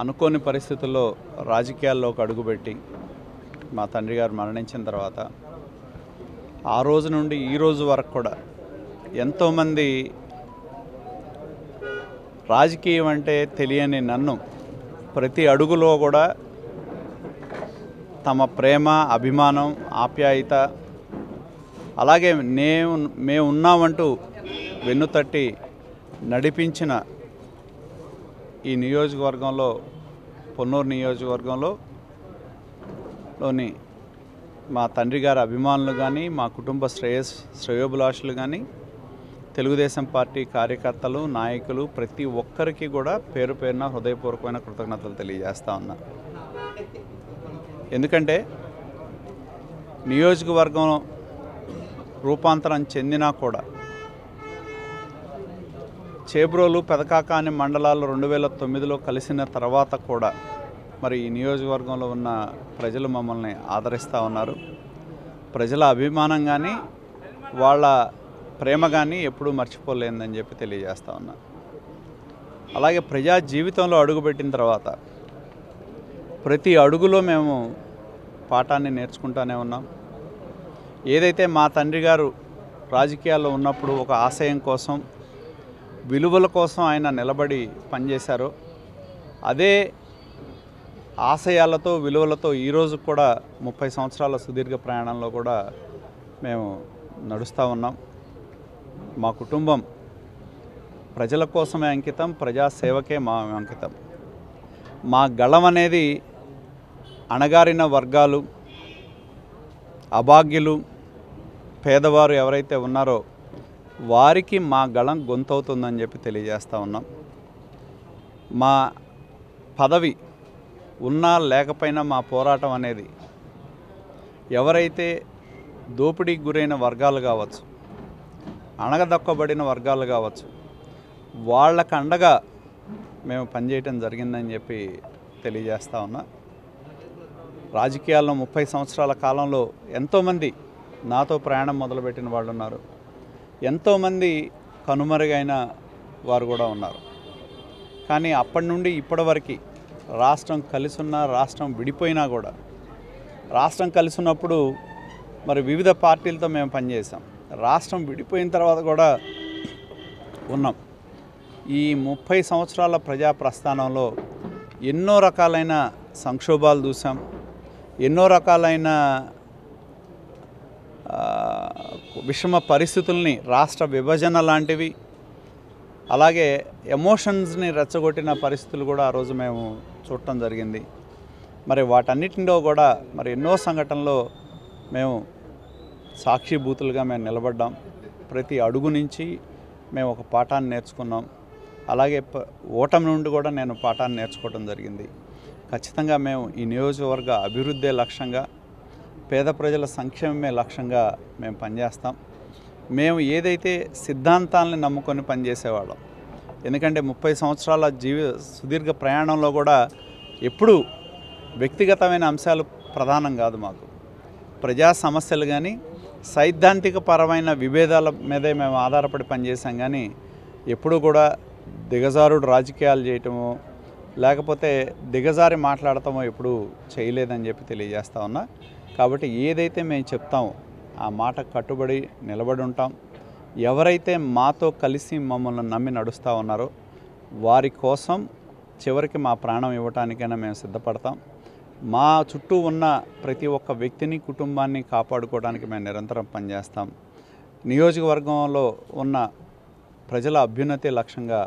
అనుకోని పరిస్థితుల్లో రాజకీయాల్లోకి అడుగుపెట్టి మా తండ్రి గారు మరణించిన తర్వాత ఆ రోజు నుండి ఈ రోజు వరకు కూడా ఎంతోమంది రాజకీయం అంటే తెలియని నన్ను ప్రతి అడుగులో కూడా తమ ప్రేమ, అభిమానం, ఆప్యాయత, అలాగే మేము ఉన్నామంటూ వెన్నుతట్టి నడిపించిన ఈ నియోజకవర్గంలో, పొన్నూరు నియోజకవర్గంలోని మా తండ్రి గారి అభిమానులు కానీ, మా కుటుంబ శ్రేయోభిలాషులు కానీ, తెలుగుదేశం పార్టీ కార్యకర్తలు, నాయకులు ప్రతి ఒక్కరికి కూడా పేరు పేరున హృదయపూర్వకమైన కృతజ్ఞతలు తెలియజేస్తా ఉన్నా. ఎందుకంటే నియోజకవర్గం రూపాంతరం చెందినా కూడా చేబ్రోలు, పెదకాకాని మండలాలు 2009లో కలిసిన తర్వాత కూడా మరి ఈ నియోజకవర్గంలో ఉన్న ప్రజలు మమ్మల్ని ఆదరిస్తూ ఉన్నారు. ప్రజల అభిమానం కానీ, వాళ్ళ ప్రేమ కానీ ఎప్పుడూ మర్చిపోలేదని చెప్పి తెలియజేస్తూ ఉన్నా. అలాగే ప్రజా జీవితంలో అడుగుపెట్టిన తర్వాత ప్రతి అడుగులో మేము పాఠాన్ని నేర్చుకుంటూనే ఉన్నాం. ఏదైతే మా తండ్రి గారు రాజకీయాల్లో ఉన్నప్పుడు ఒక ఆశయం కోసం, విలువల కోసం ఆయన నిలబడి పనిచేశారో, అదే ఆశయాలతో, విలువలతో ఈరోజు కూడా 30 సంవత్సరాల సుదీర్ఘ ప్రయాణంలో కూడా మేము నడుస్తూ ఉన్నాం. మా కుటుంబం ప్రజల కోసమే అంకితం, ప్రజాసేవకే మా అంకితం. మా గళం అనేది అణగారిన వర్గాలు, అభాగ్యులు, పేదవారు ఎవరైతే ఉన్నారో వారికి మా గళం గొంతవుతుందని చెప్పి తెలియజేస్తూ ఉన్నాం. మా పదవి ఉన్నా లేకపోయినా మా పోరాటం అనేది ఎవరైతే దోపిడీకి గురైన వర్గాలు కావచ్చు, అణగదొక్కబడిన వర్గాలు కావచ్చు, వాళ్ళకు అండగా మేము పనిచేయటం జరిగిందని చెప్పి తెలియజేస్తూ ఉన్నా. రాజకీయాల్లో 30 సంవత్సరాల కాలంలో ఎంతోమంది నాతో ప్రయాణం మొదలుపెట్టిన వాళ్ళు ఉన్నారు. ఎంతోమంది కనుమరుగైన వారు కూడా ఉన్నారు. కానీ అప్పటి నుండి ఇప్పటి వరకు రాష్ట్రం కలిసి ఉన్నా, రాష్ట్రం విడిపోయినా కూడా, రాష్ట్రం కలిసి ఉన్నప్పుడు మరి వివిధ పార్టీలతో మేము పనిచేసాం. రాష్ట్రం విడిపోయిన తర్వాత కూడా ఉన్నాం. ఈ 30 సంవత్సరాల ప్రజా ప్రస్థానంలో ఎన్నో రకాలైన సంక్షోభాలు చూసాం, ఎన్నో రకాలైన విషమ పరిస్థితుల్ని, రాష్ట్ర విభజన లాంటివి, అలాగే ఎమోషన్స్ని రెచ్చగొట్టిన పరిస్థితులు కూడా ఆ రోజు మేము చూడటం జరిగింది. మరి వాటన్నిటిలో కూడా మరి ఎన్నో సంఘటనలో మేము సాక్షిభూతులుగా మేము నిలబడ్డాం. ప్రతి అడుగు నుంచి మేము ఒక పాఠాన్ని నేర్చుకున్నాం. అలాగే ఓటమి నుండి కూడా నేను పాఠాన్ని నేర్చుకోవడం జరిగింది. ఖచ్చితంగా మేము ఈ నియోజకవర్గ అభివృద్ధే లక్ష్యంగా, పేద ప్రజల సంక్షేమమే లక్ష్యంగా మేము పనిచేస్తాం. మేము ఏదైతే సిద్ధాంతాలని నమ్ముకొని పనిచేసేవాళ్ళం, ఎందుకంటే 30 సంవత్సరాల సుదీర్ఘ ప్రయాణంలో కూడా ఎప్పుడూ వ్యక్తిగతమైన అంశాలు ప్రధానం కాదు. మాకు ప్రజా సమస్యలు కానీ, సైద్ధాంతిక పరమైన విభేదాల మీదే మేము ఆధారపడి పనిచేసాం. కానీ ఎప్పుడూ కూడా దిగజారుడు రాజకీయాలు చేయటమో, లేకపోతే దిగజారి మాట్లాడటమో ఎప్పుడూ చేయలేదని చెప్పి తెలియజేస్తా ఉన్నా. కాబట్టి ఏదైతే మేము చెప్తామో ఆ మాట కట్టుబడి నిలబడి ఉంటాం. ఎవరైతే మాతో కలిసి మమ్మల్ని నమ్మి నడుస్తూ ఉన్నారో వారి కోసం చివరికి మా ప్రాణం ఇవ్వటానికైనా మేము సిద్ధపడతాం. మా చుట్టూ ఉన్న ప్రతి ఒక్క వ్యక్తిని, కుటుంబాన్ని కాపాడుకోవడానికి మేము నిరంతరం పనిచేస్తాం. నియోజకవర్గంలో ఉన్న ప్రజల అభ్యున్నతి లక్ష్యంగా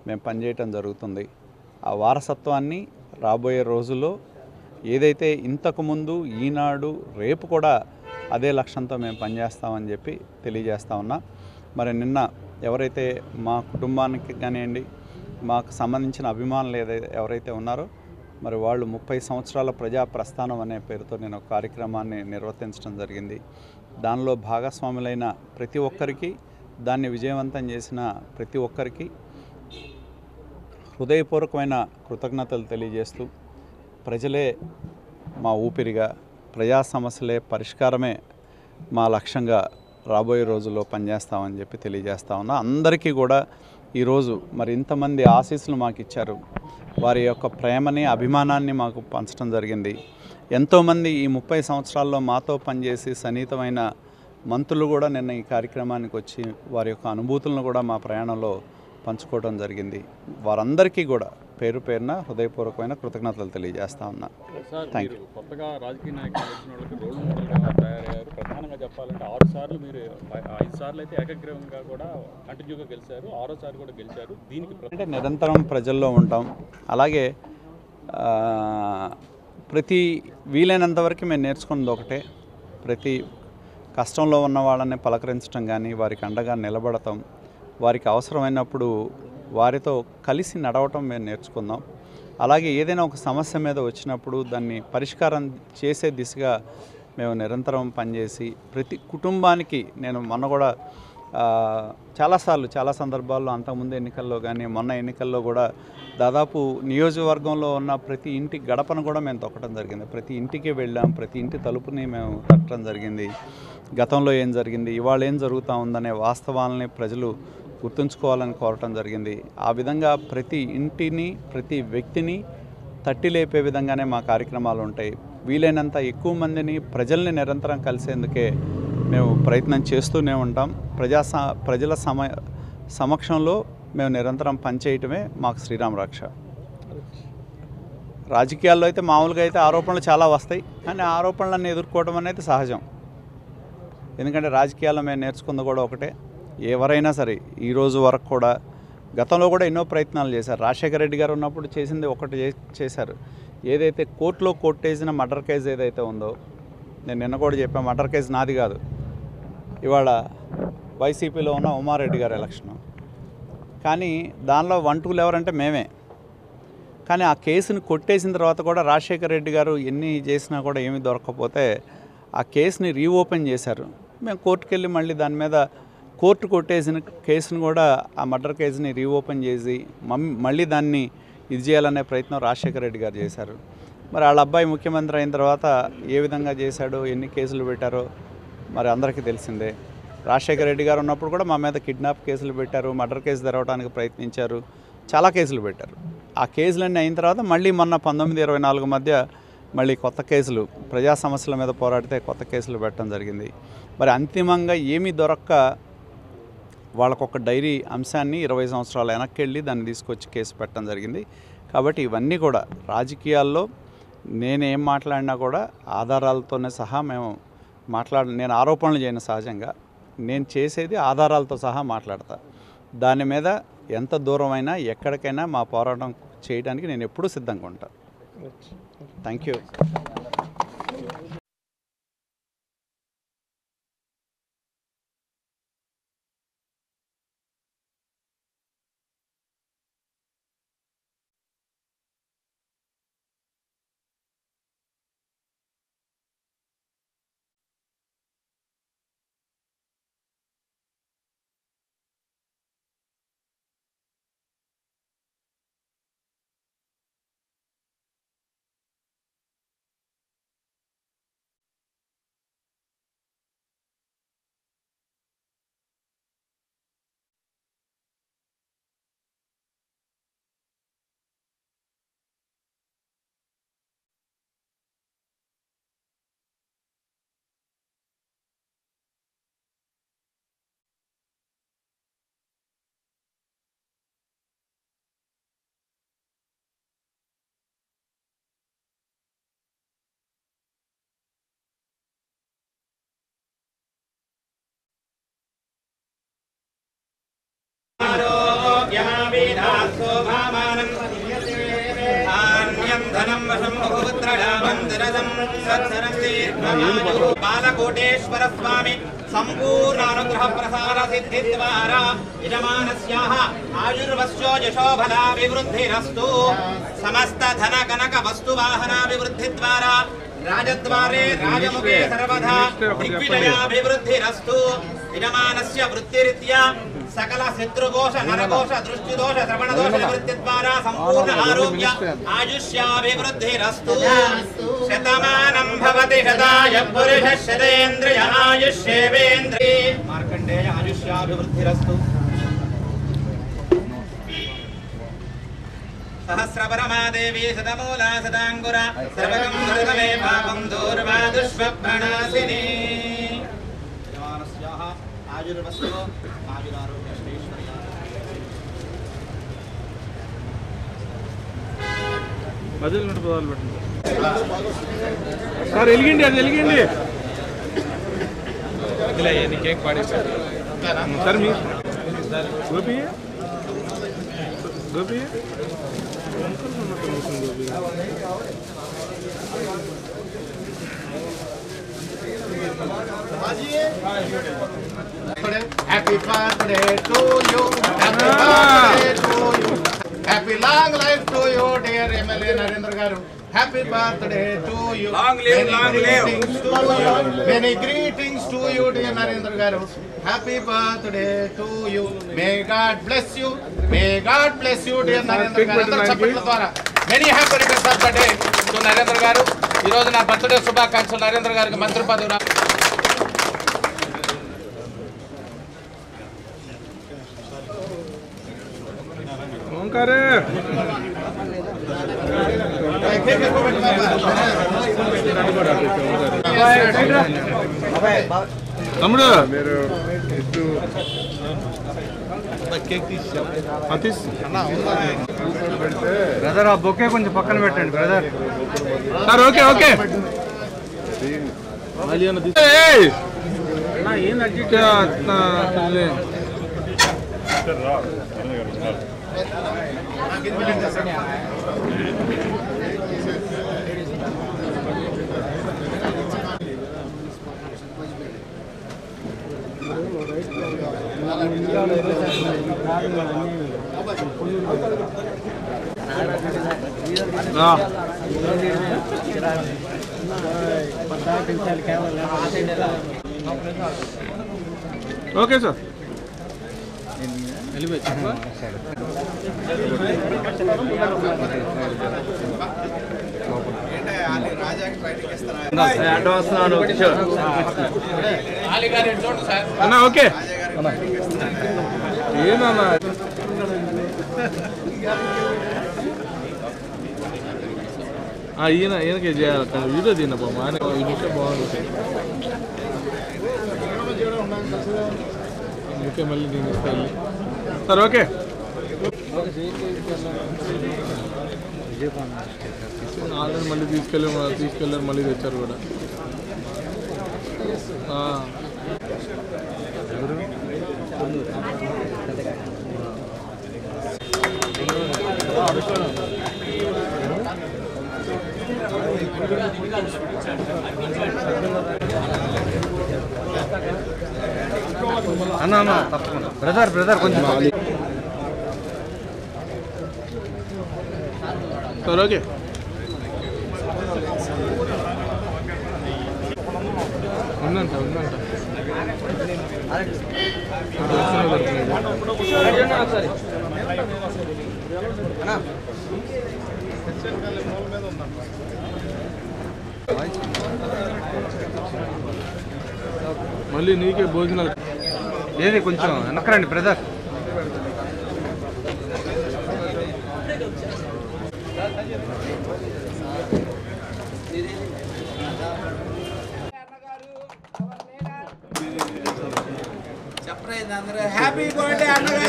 మేము పనిచేయటం జరుగుతుంది. ఆ వారసత్వాన్ని రాబోయే రోజుల్లో ఏదైతే ఇంతకుముందు, ఈనాడు, రేపు కూడా అదే లక్ష్యంతో మేము పనిచేస్తామని చెప్పి తెలియజేస్తా ఉన్నా. మరి నిన్న ఎవరైతే మా కుటుంబానికి కానివ్వండి, మాకు సంబంధించిన అభిమానులు ఎవరైతే ఉన్నారో మరి వాళ్ళు 30 సంవత్సరాల ప్రజా ప్రస్థానం అనే పేరుతో నేను ఒక కార్యక్రమాన్ని నిర్వర్తించడం జరిగింది. దానిలో భాగస్వాములైన ప్రతి ఒక్కరికి, దాన్ని విజయవంతం చేసిన ప్రతి ఒక్కరికి హృదయపూర్వకమైన కృతజ్ఞతలు తెలియజేస్తూ, ప్రజలే మా ఊపిరిగా, ప్రజా సమస్యలే పరిష్కారమే మా లక్ష్యంగా రాబోయే రోజుల్లో పనిచేస్తామని చెప్పి తెలియజేస్తా ఉన్నా. అందరికీ కూడా ఈరోజు మరి ఇంతమంది ఆశీస్సులు మాకు ఇచ్చారు. వారి యొక్క ప్రేమని అభిమానాన్ని మాకు పంచడం జరిగింది. ఎంతోమంది ఈ 30 సంవత్సరాల్లో మాతో పనిచేసి సన్నిహితమైన మంత్రులు కూడా నిన్న ఈ కార్యక్రమానికి వచ్చి వారి యొక్క అనుభూతులను కూడా మా ప్రయాణంలో పంచుకోవడం జరిగింది. వారందరికీ కూడా పేరు పేరున హృదయపూర్వకమైన కృతజ్ఞతలు తెలియజేస్తా ఉన్నా. Thank you. కొత్తగా రాజకీయ నాయకులు వచ్చిన వాళ్ళకి రోల్ మోడల్గా తయారయ్యారు. ప్రధానంగా చెప్పాలంటే 6 సార్లు మీరు 5 సార్లు అయితే ఏకగ్రీవంగా కూడా కంటిన్యూగా గెలిచారు, 6వ సారి కూడా గెలిచారు. దీనికి అంటే నిరంతరం ప్రజల్లో ఉంటాం. అలాగే ప్రతి వీలైనంత వరకు మేము నేర్చుకున్నది ఒకటే, ప్రతి కష్టంలో ఉన్న వాళ్ళని పలకరించడం కానీ, వారికి అండగా నిలబడటం, వారికి అవసరమైనప్పుడు వారితో కలిసి నడవటం మేము నేర్చుకుందాం. అలాగే ఏదైనా ఒక సమస్య మీద వచ్చినప్పుడు దాన్ని పరిష్కారం చేసే దిశగా మేము నిరంతరం పనిచేసి ప్రతి కుటుంబానికి నేను మొన్న కూడా చాలాసార్లు చాలా సందర్భాల్లో అంతకుముందు ఎన్నికల్లో కానీ మొన్న ఎన్నికల్లో కూడా దాదాపు నియోజకవర్గంలో ఉన్న ప్రతి ఇంటి గడపను కూడా మేము తొక్కడం జరిగింది. ప్రతి ఇంటికి వెళ్ళాం, ప్రతి ఇంటి తలుపుని మేము తట్టడం జరిగింది. గతంలో ఏం జరిగింది, ఇవాళ ఏం జరుగుతూ ఉందనే వాస్తవాలని ప్రజలు గుర్తుంచుకోవాలని కోరటం జరిగింది. ఆ విధంగా ప్రతి ఇంటిని ప్రతి వ్యక్తిని తట్టి లేపే విధంగానే మా కార్యక్రమాలు ఉంటాయి. వీలైనంత ఎక్కువ మందిని ప్రజల్ని నిరంతరం కలిసేందుకే మేము ప్రయత్నం చేస్తూనే ఉంటాం. ప్రజల సమక్షంలో మేము నిరంతరం పనిచేయటమే మాకు శ్రీరామ రక్ష. రాజకీయాల్లో అయితే మామూలుగా అయితే ఆరోపణలు చాలా వస్తాయి, కానీ ఆరోపణలన్నీ ఎదుర్కోవడం అనేది సహజం. ఎందుకంటే రాజకీయాల్లో మేము నేర్చుకుంది కూడా ఒకటే, ఎవరైనా సరే ఈరోజు వరకు కూడా గతంలో కూడా ఎన్నో ప్రయత్నాలు చేశారు. రాజశేఖర రెడ్డి గారు ఉన్నప్పుడు చేసింది ఒకటి చేశారు. ఏదైతే కోర్టులో కొట్టేసిన మర్డర్ కేసు ఏదైతే ఉందో, నేను నిన్న కూడా చెప్పాను, మర్డర్ కేసు నాది కాదు, ఇవాళ వైసీపీలో ఉన్న ఉమారెడ్డి గారి ఎలక్షను. కానీ దానిలో 1-2 ఎవరంటే మేమే. కానీ ఆ కేసుని కొట్టేసిన తర్వాత కూడా రాజశేఖర రెడ్డి గారు ఎన్ని చేసినా కూడా ఏమీ దొరకకపోతే ఆ కేసుని రీఓపెన్ చేశారు. మేము కోర్టుకు వెళ్ళి మళ్ళీ దాని మీద కోర్టు కొట్టేసిన కేసును కూడా ఆ మర్డర్ కేసుని రీఓపెన్ చేసి మళ్ళీ దాన్ని ఇది చేయాలనే ప్రయత్నం రాజశేఖర రెడ్డి గారు చేశారు. మరి వాళ్ళ అబ్బాయి ముఖ్యమంత్రి అయిన తర్వాత ఏ విధంగా చేశాడో, ఎన్ని కేసులు పెట్టారో మరి అందరికీ తెలిసిందే. రాజశేఖర రెడ్డి గారు ఉన్నప్పుడు కూడా మా మీద కిడ్నాప్ కేసులు పెట్టారు, మర్డర్ కేసు తెరవడానికి ప్రయత్నించారు, చాలా కేసులు పెట్టారు. ఆ కేసులన్నీ అయిన తర్వాత మళ్ళీ మొన్న 19-24 మధ్య మళ్ళీ కొత్త కేసులు, ప్రజా సమస్యల మీద పోరాడితే కొత్త కేసులు పెట్టడం జరిగింది. మరి అంతిమంగా ఏమీ దొరక్క వాళ్ళకొక డైరీ అంశాన్ని 20 సంవత్సరాలు వెనక్కి వెళ్ళి దాన్ని తీసుకొచ్చి కేసు పెట్టడం జరిగింది. కాబట్టి ఇవన్నీ కూడా రాజకీయాల్లో నేనేం మాట్లాడినా కూడా ఆధారాలతోనే సహా మేము నేను ఆరోపణలు చేయను. సహజంగా నేను చేసేది ఆధారాలతో సహా మాట్లాడతా. దాని మీద ఎంత దూరమైనా ఎక్కడికైనా మా పోరాటం చేయడానికి నేను ఎప్పుడూ సిద్ధంగా ఉంటాను. Thank you. बालकोटेश्वर स्वामी संपूर्ण अनुग्रह प्रसाद सिद्धि द्वारा यजमानस्याः आयुर्वस्यो यशो बलाभिवृद्धिरस्तु समस्त धन कनक वस्तु वाहनाभिवृद्धि द्वारा राजद्वारे राजमुखे सर्वदा दिग्विजयाभिवृद्धिरस्तु यजमानस्य वृत्तिरीत्या सकल शत्रुदोष नरदोष दृष्टिदोष श्रवणदोष निवृत्ति द्वारा संपूर्ण आरोग्य आयुष्याभिवृद्धिरस्तु शतमानं भवति शताय पुरुषः शतेन्द्रिय आयुष्येवेन्द्रिये मार्कण्डेय आयुष्याभिवृद्धिरस्तु सहस्रपरमादेवी शतमूला सदाङ्कुरा सर्वगं सर्वमे पापं दूर्वा दुष्पप्रणनाशिनी जवानस्याः आयुर्वस्तो आयुरारोग्यश्रेष्ठर्या बदल नोट बदल बटन सर ఎలిగిండి అది ఎలిగిండి ఇలా ఏని కేక్ పాడేశారు सर मी Gopi Gopi Happy birthday to you. Happy birthday to you. Happy long life to you, dear MLA Narendra Garu. Happy birthday to you. Long live, long live. Many greetings to you, dear Narendra Garu. Happy birthday to you. May God bless you. May God bless you, dear Narendra Garu. అందరూ చప్పట్ల ద్వారా many happy returns of the day to Narendra Garu. ఈ రోజు నా birthday శుభాకాంక్షలు నరేంద్ర గారికి మంత్రి పదవి ఓంకారే తమ్ముడు మీరు బ్రదర్ ఆ బొకే కొంచెం పక్కన పెట్టండి బ్రదర్ సార్ ఓకే ఓకే ఏం అడ్జస్ట్ ఓకే సార్ అన్నా ఓకే ఏమన్నా ఈయనకే చేయాలి వీడియో తిన్నప్ప మానే వీడియో బాగుంది ఓకే మళ్ళీ నేను ఇస్తాను సార్ ఓకే ఆల్రెడీ మళ్ళీ తీసుకెళ్ళారు మళ్ళీ తెచ్చారు కూడా అన్నా తప్పకుండా బ్రదర్ కొంచెం సార్ ఓకే ఉందంట మళ్ళీ నీకే భోజనాలు ఏది కొంచెం వెనకరండి బ్రదర్ హ్యాపీ బర్త్డే అన్నగారు.